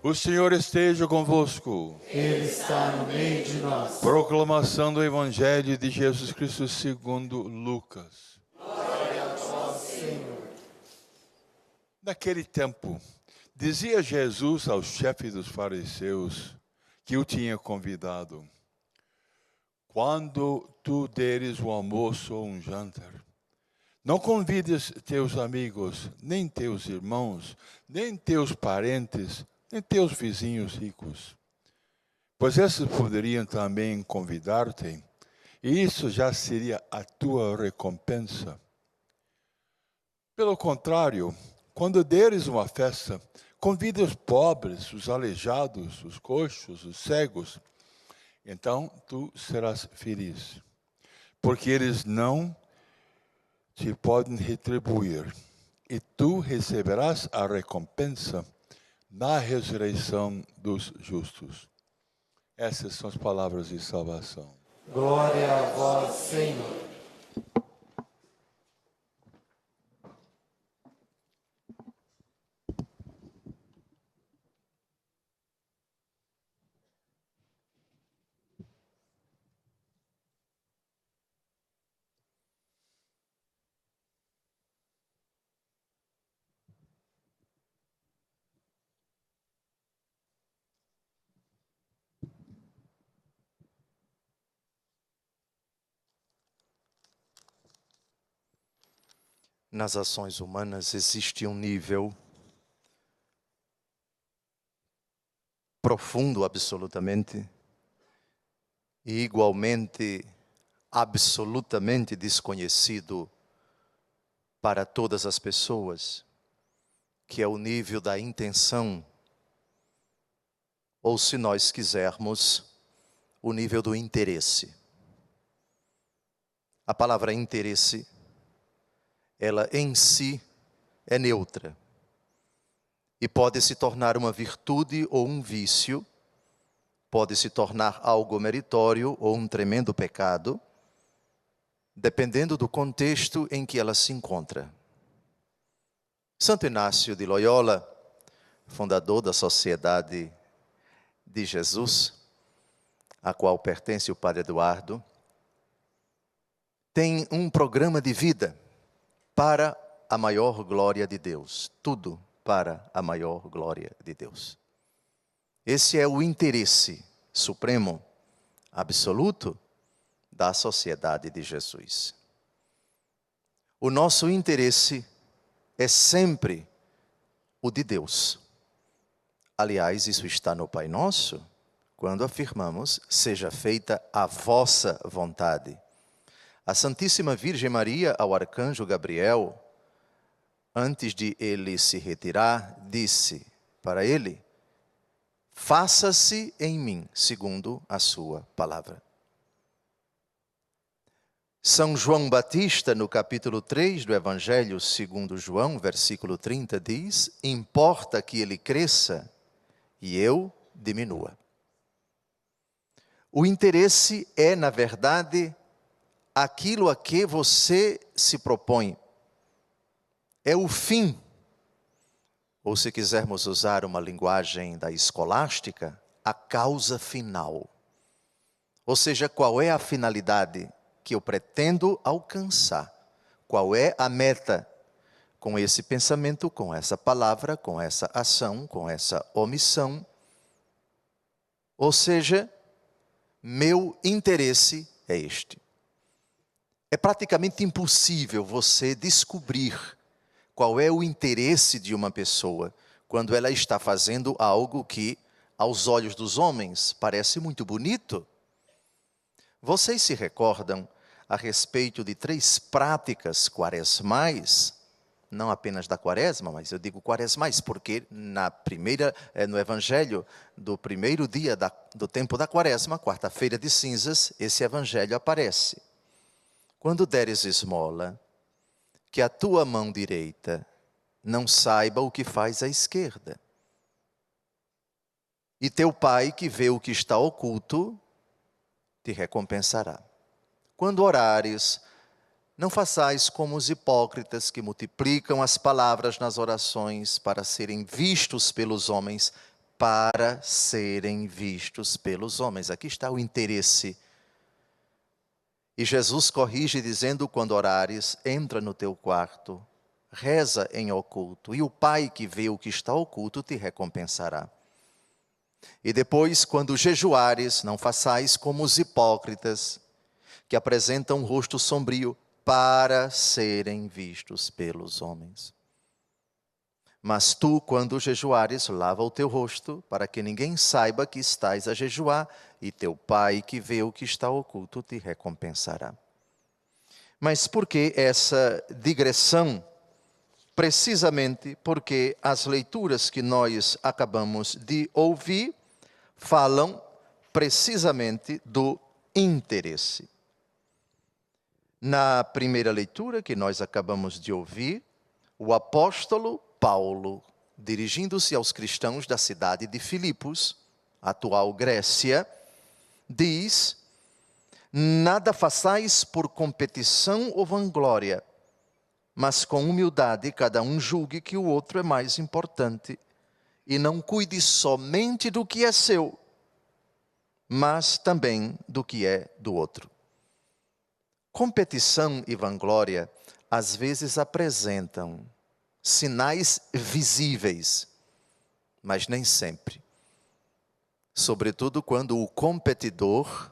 O Senhor esteja convosco. Ele está no meio de nós. Proclamação do Evangelho de Jesus Cristo segundo Lucas. Glória a vós, Senhor. Naquele tempo, dizia Jesus aos chefes dos fariseus que o tinha convidado: quando tu deres o almoço ou um jantar, não convides teus amigos, nem teus irmãos, nem teus parentes, nem teus vizinhos ricos, pois esses poderiam também convidar-te, e isso já seria a tua recompensa. Pelo contrário, quando deres uma festa, convida os pobres, os aleijados, os coxos, os cegos, então tu serás feliz, porque eles não te podem retribuir, e tu receberás a recompensa na ressurreição dos justos. Essas são as palavras de salvação. Glória a vós, Senhor. Nas ações humanas existe um nível profundo absolutamente e igualmente absolutamente desconhecido para todas as pessoas, que é o nível da intenção, ou se nós quisermos, o nível do interesse. A palavra interesse, ela em si é neutra e pode se tornar uma virtude ou um vício, pode se tornar algo meritório ou um tremendo pecado, dependendo do contexto em que ela se encontra. Santo Inácio de Loyola, fundador da Sociedade de Jesus, a qual pertence o Padre Eduardo, tem um programa de vida para a maior glória de Deus. Tudo para a maior glória de Deus. Esse é o interesse supremo, absoluto, da Sociedade de Jesus. O nosso interesse é sempre o de Deus. Aliás, isso está no Pai Nosso, quando afirmamos: seja feita a vossa vontade. A Santíssima Virgem Maria, ao arcanjo Gabriel, antes de ele se retirar, disse para ele: faça-se em mim, segundo a sua palavra. São João Batista, no capítulo 3 do Evangelho segundo João, versículo 30, diz: importa que ele cresça e eu diminua. O interesse é, na verdade, aquilo a que você se propõe. É o fim, ou se quisermos usar uma linguagem da escolástica, a causa final. Ou seja, qual é a finalidade que eu pretendo alcançar? Qual é a meta? Com esse pensamento, com essa palavra, com essa ação, com essa omissão. Ou seja, meu interesse é este. É praticamente impossível você descobrir qual é o interesse de uma pessoa quando ela está fazendo algo que, aos olhos dos homens, parece muito bonito. Vocês se recordam a respeito de 3 práticas quaresmais, não apenas da quaresma, mas eu digo quaresmais porque no Evangelho do primeiro dia do tempo da quaresma, quarta-feira de cinzas, esse Evangelho aparece. Quando deres esmola, que a tua mão direita não saiba o que faz a esquerda. E teu Pai, que vê o que está oculto, te recompensará. Quando orares, não façais como os hipócritas que multiplicam as palavras nas orações para serem vistos pelos homens. para serem vistos pelos homens. Aqui está o interesse. E Jesus corrige dizendo, quando orares, entra no teu quarto, reza em oculto, e o Pai que vê o que está oculto te recompensará. E depois, quando jejuares, não façais como os hipócritas, que apresentam um rosto sombrio para serem vistos pelos homens. Mas tu, quando jejuares, lava o teu rosto, para que ninguém saiba que estás a jejuar, e teu Pai que vê o que está oculto te recompensará. Mas por que essa digressão? Precisamente porque as leituras que nós acabamos de ouvir falam precisamente do interesse. Na primeira leitura que nós acabamos de ouvir, o apóstolo Paulo, dirigindo-se aos cristãos da cidade de Filipos, atual Grécia, diz: nada façais por competição ou vanglória, mas com humildade cada um julgue que o outro é mais importante, e não cuide somente do que é seu, mas também do que é do outro. Competição e vanglória às vezes apresentam sinais visíveis, mas nem sempre. Sobretudo quando o competidor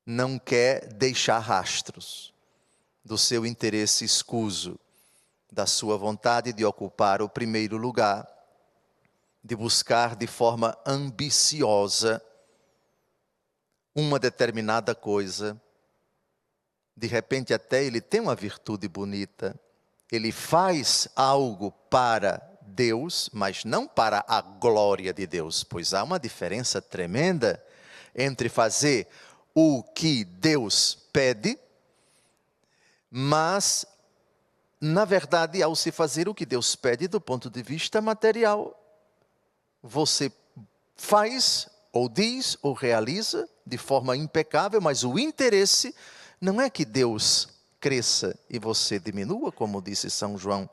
não quer deixar rastros do seu interesse escuso, da sua vontade de ocupar o primeiro lugar, de buscar de forma ambiciosa uma determinada coisa. De repente até ele tem uma virtude bonita, ele faz algo para Deus, mas não para a glória de Deus, pois há uma diferença tremenda entre fazer o que Deus pede, mas, na verdade, ao se fazer o que Deus pede do ponto de vista material, você faz, ou diz, ou realiza de forma impecável, mas o interesse não é que Deus cresça e você diminua, como disse São João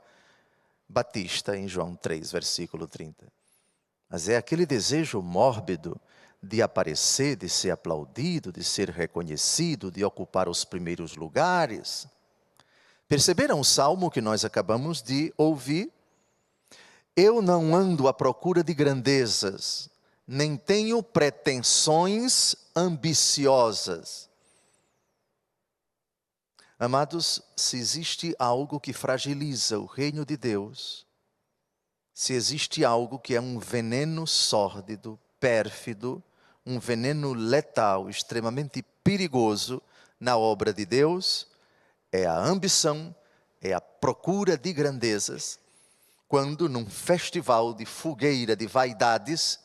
Batista em João 3, versículo 30. Mas é aquele desejo mórbido de aparecer, de ser aplaudido, de ser reconhecido, de ocupar os primeiros lugares. Perceberam o salmo que nós acabamos de ouvir? Eu não ando à procura de grandezas, nem tenho pretensões ambiciosas. Amados, se existe algo que fragiliza o reino de Deus, se existe algo que é um veneno sórdido, pérfido, um veneno letal, extremamente perigoso na obra de Deus, é a ambição, é a procura de grandezas, quando num festival de fogueira de vaidades,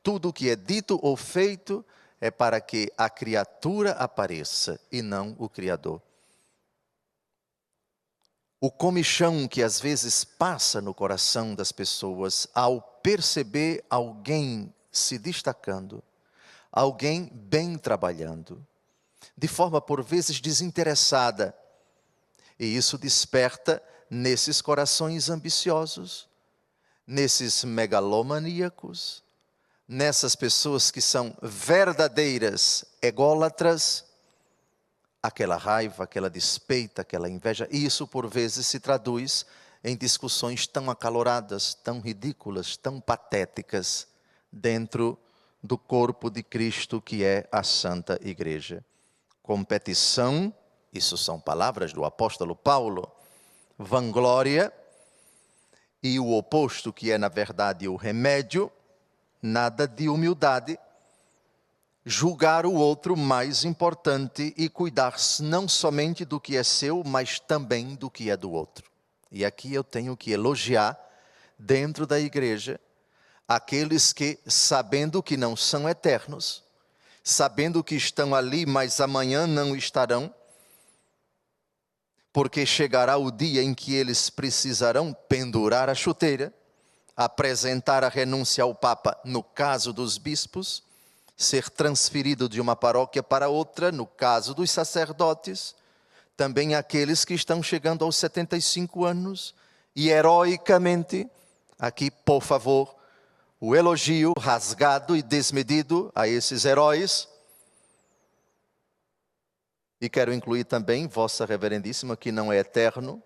tudo o que é dito ou feito é para que a criatura apareça e não o Criador. O comichão que às vezes passa no coração das pessoas ao perceber alguém se destacando, alguém bem trabalhando, de forma por vezes desinteressada, e isso desperta nesses corações ambiciosos, nesses megalomaníacos, nessas pessoas que são verdadeiras ególatras, aquela raiva, aquela despeita, aquela inveja. E isso por vezes se traduz em discussões tão acaloradas, tão ridículas, tão patéticas dentro do corpo de Cristo que é a Santa Igreja. Competição, isso são palavras do apóstolo Paulo, vanglória e o oposto que é na verdade o remédio, nada de humildade, julgar o outro mais importante e cuidar-se não somente do que é seu, mas também do que é do outro. E aqui eu tenho que elogiar, dentro da igreja, aqueles que, sabendo que não são eternos, sabendo que estão ali, mas amanhã não estarão, porque chegará o dia em que eles precisarão pendurar a chuteira, apresentar a renúncia ao Papa, no caso dos bispos, ser transferido de uma paróquia para outra, no caso dos sacerdotes, também aqueles que estão chegando aos 75 anos, e heroicamente, aqui, por favor, o elogio rasgado e desmedido a esses heróis. E quero incluir também Vossa Reverendíssima, que não é eterno,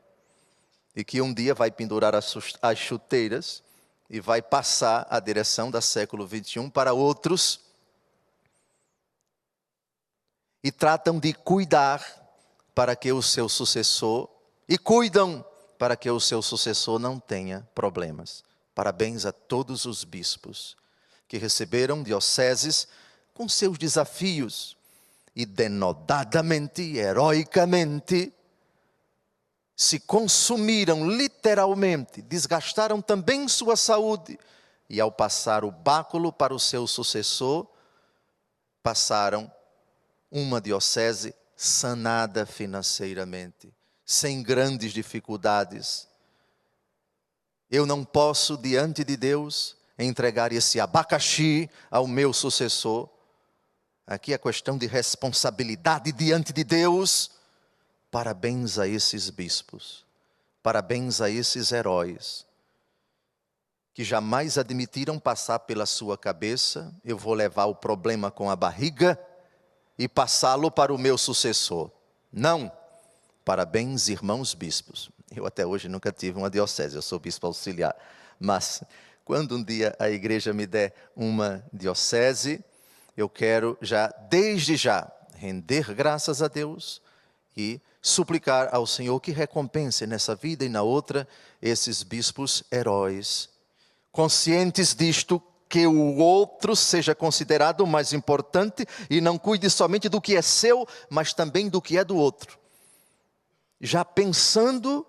e que um dia vai pendurar as chuteiras e vai passar a direção da século XXI para outros. E tratam de cuidar para que o seu sucessor, e cuidam para que o seu sucessor não tenha problemas. Parabéns a todos os bispos que receberam dioceses com seus desafios e denodadamente, heroicamente, se consumiram literalmente, desgastaram também sua saúde e ao passar o báculo para o seu sucessor, passaram uma diocese sanada financeiramente, sem grandes dificuldades. Eu não posso, diante de Deus, entregar esse abacaxi ao meu sucessor. Aqui é questão de responsabilidade diante de Deus. Parabéns a esses bispos, parabéns a esses heróis, que jamais admitiram passar pela sua cabeça: eu vou levar o problema com a barriga e passá-lo para o meu sucessor. Não. Parabéns, irmãos bispos. Eu até hoje nunca tive uma diocese, eu sou bispo auxiliar. Mas quando um dia a igreja me der uma diocese, eu quero desde já, render graças a Deus e suplicar ao Senhor que recompense nessa vida e na outra esses bispos heróis, conscientes disto, que o outro seja considerado o mais importante e não cuide somente do que é seu, mas também do que é do outro. Já pensando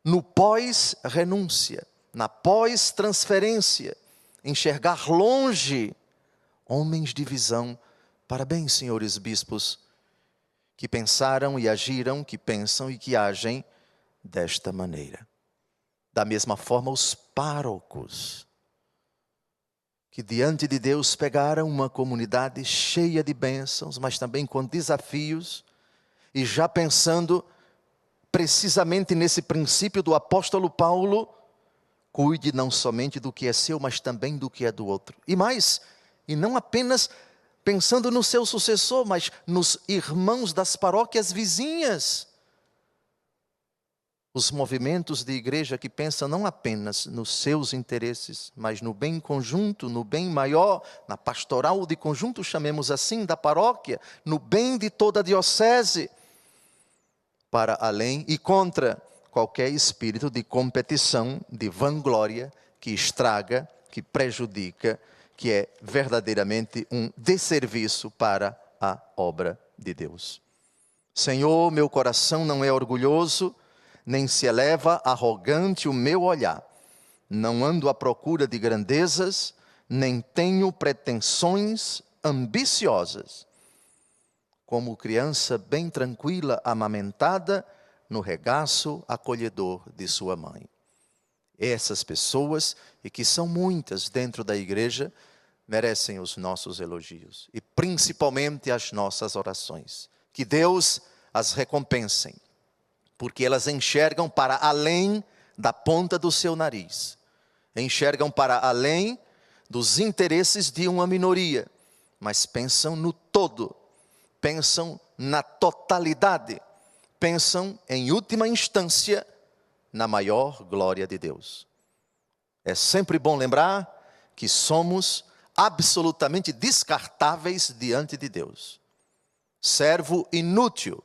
no pós-renúncia, na pós-transferência, enxergar longe, homens de visão. Parabéns, senhores bispos, que pensaram e agiram, que pensam e que agem desta maneira. Da mesma forma, os párocos, que diante de Deus pegaram uma comunidade cheia de bênçãos, mas também com desafios, e já pensando precisamente nesse princípio do apóstolo Paulo: cuide não somente do que é seu, mas também do que é do outro. E mais, e não apenas pensando no seu sucessor, mas nos irmãos das paróquias vizinhas. Os movimentos de igreja que pensam não apenas nos seus interesses, mas no bem conjunto, no bem maior, na pastoral de conjunto, chamemos assim, da paróquia, no bem de toda a diocese, para além e contra qualquer espírito de competição, de vanglória, que estraga, que prejudica, que é verdadeiramente um desserviço para a obra de Deus. Senhor, meu coração não é orgulhoso, nem se eleva arrogante o meu olhar. Não ando à procura de grandezas, nem tenho pretensões ambiciosas. Como criança bem tranquila, amamentada, no regaço acolhedor de sua mãe. Essas pessoas, e que são muitas dentro da igreja, merecem os nossos elogios, e principalmente as nossas orações. Que Deus as recompense, porque elas enxergam para além da ponta do seu nariz, enxergam para além dos interesses de uma minoria, mas pensam no todo, pensam na totalidade, pensam em última instância na maior glória de Deus. É sempre bom lembrar que somos absolutamente descartáveis diante de Deus. Servo inútil.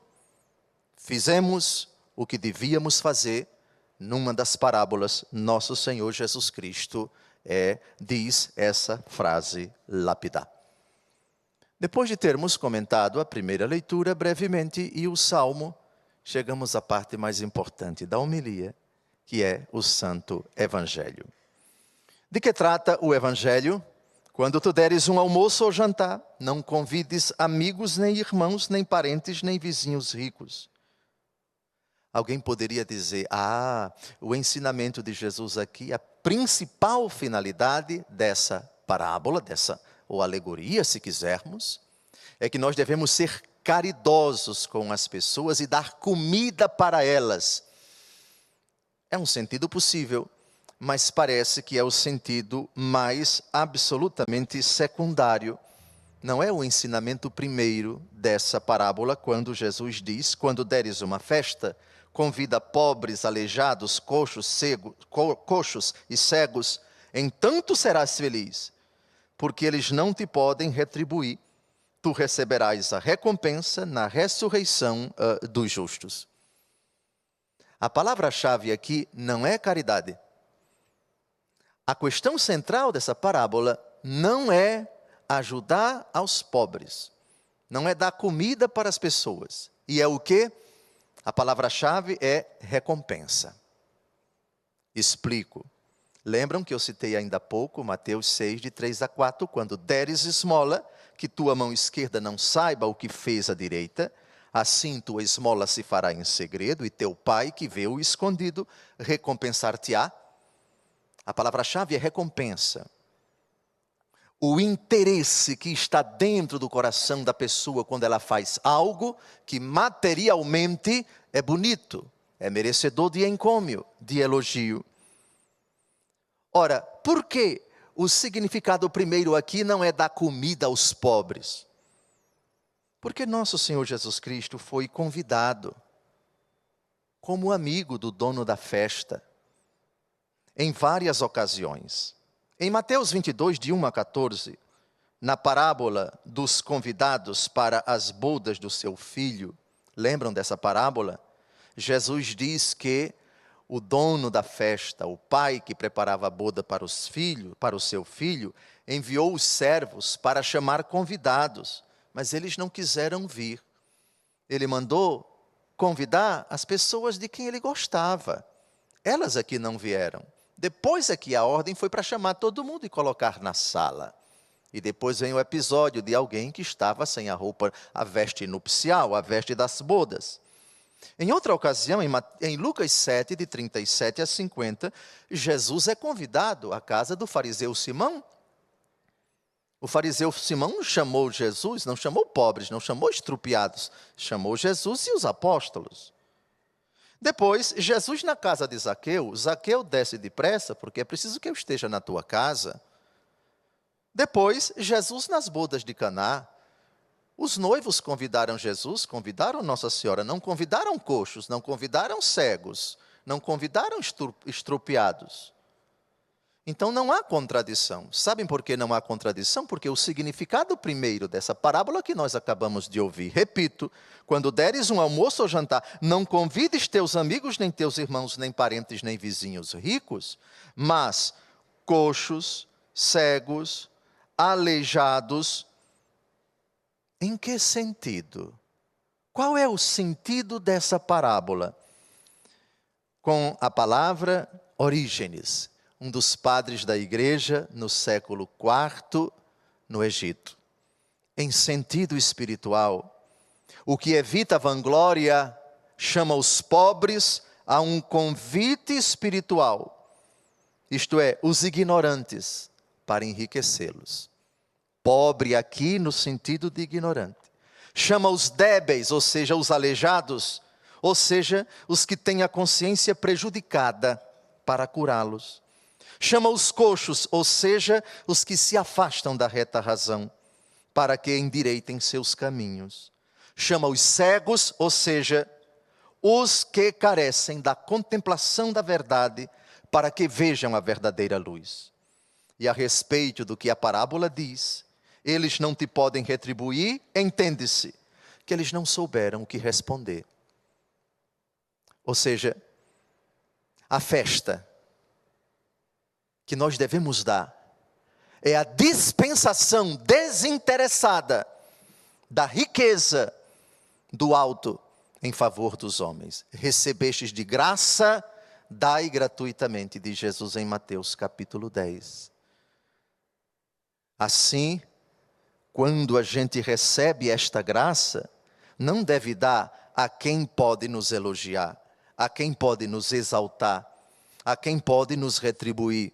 Fizemos o que devíamos fazer. Numa das parábolas, nosso Senhor Jesus Cristo diz essa frase lapidar. Depois de termos comentado a primeira leitura brevemente e o Salmo, chegamos à parte mais importante da homilia, que é o Santo Evangelho. De que trata o Evangelho? Quando tu deres um almoço ou jantar, não convides amigos, nem irmãos, nem parentes, nem vizinhos ricos. Alguém poderia dizer: o ensinamento de Jesus aqui, a principal finalidade dessa parábola, ou alegoria, se quisermos, é que nós devemos ser caridosos com as pessoas e dar comida para elas. É um sentido possível, mas parece que é o sentido mais absolutamente secundário. Não é o ensinamento primeiro dessa parábola, quando Jesus diz: quando deres uma festa, convida pobres, aleijados, coxos e cegos, então tu serás feliz, porque eles não te podem retribuir. Tu receberás a recompensa na ressurreição dos justos. A palavra-chave aqui não é caridade. A questão central dessa parábola não é ajudar aos pobres, não é dar comida para as pessoas. E é o quê? A palavra-chave é recompensa. Explico. Lembram que eu citei ainda há pouco, Mateus 6, de 3 a 4, quando deres esmola, que tua mão esquerda não saiba o que fez a direita, assim tua esmola se fará em segredo, e teu pai, que vê o escondido, recompensar-te-á. A palavra-chave é recompensa. O interesse que está dentro do coração da pessoa quando ela faz algo que materialmente é bonito, é merecedor de encômio, de elogio. Ora, por que o significado primeiro aqui não é dar comida aos pobres? Porque nosso Senhor Jesus Cristo foi convidado como amigo do dono da festa em várias ocasiões. Em Mateus 22, de 1 a 14, na parábola dos convidados para as bodas do seu filho, lembram dessa parábola? Jesus diz que o dono da festa, o pai que preparava a boda para o seu filho, enviou os servos para chamar convidados, mas eles não quiseram vir. Ele mandou convidar as pessoas de quem ele gostava. Elas aqui não vieram. Depois é que a ordem foi para chamar todo mundo e colocar na sala. E depois vem o episódio de alguém que estava sem a roupa, a veste nupcial, a veste das bodas. Em outra ocasião, em Lucas 7, de 37 a 50, Jesus é convidado à casa do fariseu Simão. O fariseu Simão não chamou Jesus, não chamou pobres, não chamou estrupiados, chamou Jesus e os apóstolos. Depois, Jesus na casa de Zaqueu, Zaqueu desce depressa, porque é preciso que eu esteja na tua casa. Depois, Jesus nas bodas de Caná. Os noivos convidaram Jesus, convidaram Nossa Senhora, não convidaram coxos, não convidaram cegos, não convidaram estrupiados. Então não há contradição. Sabem por que não há contradição? Porque o significado primeiro dessa parábola que nós acabamos de ouvir, repito, quando deres um almoço ou jantar, não convides teus amigos, nem teus irmãos, nem parentes, nem vizinhos ricos, mas coxos, cegos, aleijados. Em que sentido? Qual é o sentido dessa parábola? Com a palavra Orígenes, um dos padres da igreja no século IV, no Egito. Em sentido espiritual, o que evita a vanglória chama os pobres a um convite espiritual, isto é, os ignorantes, para enriquecê-los. Pobre aqui no sentido de ignorante. Chama os débeis, ou seja, os aleijados, ou seja, os que têm a consciência prejudicada, para curá-los. Chama os coxos, ou seja, os que se afastam da reta razão, para que endireitem seus caminhos. Chama os cegos, ou seja, os que carecem da contemplação da verdade, para que vejam a verdadeira luz. E a respeito do que a parábola diz, eles não te podem retribuir, entende-se, que eles não souberam o que responder. Ou seja, a festa que nós devemos dar é a dispensação desinteressada da riqueza do alto em favor dos homens. Recebestes de graça, dai gratuitamente, diz Jesus em Mateus capítulo 10. Assim, quando a gente recebe esta graça, não deve dar a quem pode nos elogiar, a quem pode nos exaltar, a quem pode nos retribuir.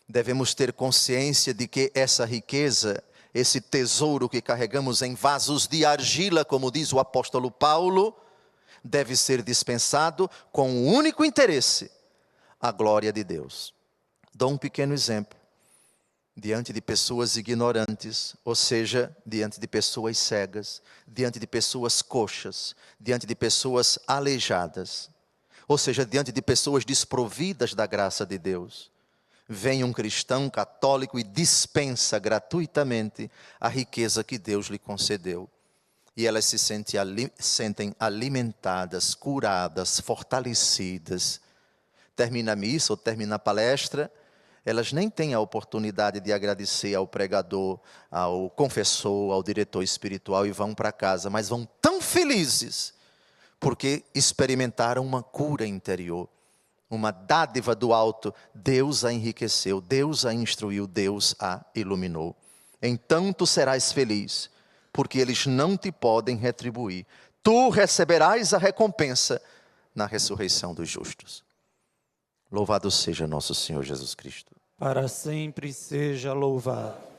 Devemos ter consciência de que essa riqueza, esse tesouro que carregamos em vasos de argila, como diz o apóstolo Paulo, deve ser dispensado com o único interesse, a glória de Deus. Dou um pequeno exemplo. Diante de pessoas ignorantes, ou seja, diante de pessoas cegas, diante de pessoas coxas, diante de pessoas aleijadas, ou seja, diante de pessoas desprovidas da graça de Deus, vem um cristão católico e dispensa gratuitamente a riqueza que Deus lhe concedeu. E elas se sentem alimentadas, curadas, fortalecidas. Termina a missa ou termina a palestra, elas nem têm a oportunidade de agradecer ao pregador, ao confessor, ao diretor espiritual e vão para casa, mas vão tão felizes, porque experimentaram uma cura interior, uma dádiva do alto. Deus a enriqueceu, Deus a instruiu, Deus a iluminou. Então tu serás feliz, porque eles não te podem retribuir. Tu receberás a recompensa na ressurreição dos justos. Louvado seja nosso Senhor Jesus Cristo. Para sempre seja louvado.